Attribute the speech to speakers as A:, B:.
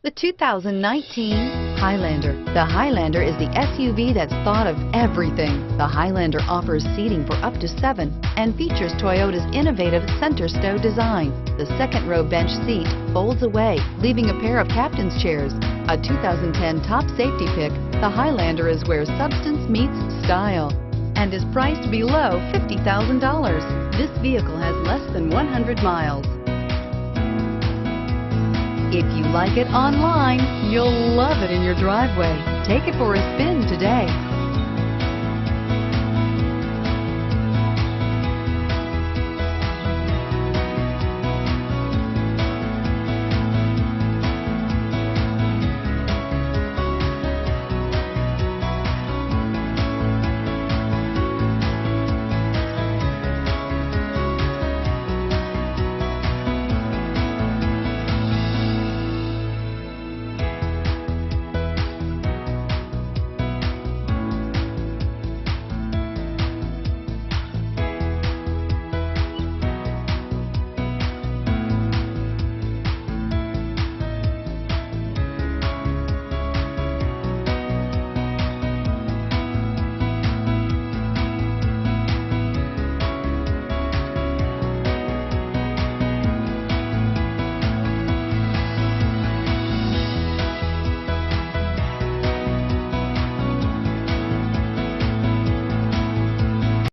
A: The 2019 Highlander. The Highlander is the SUV that's thought of everything. The Highlander offers seating for up to 7 and features Toyota's innovative center stow design. The second row bench seat folds away, leaving a pair of captain's chairs. A 2010 top safety pick, the Highlander is where substance meets style and is priced below $50,000. This vehicle has less than 100 miles. If you like it online, you'll love it in your driveway. Take it for a spin today.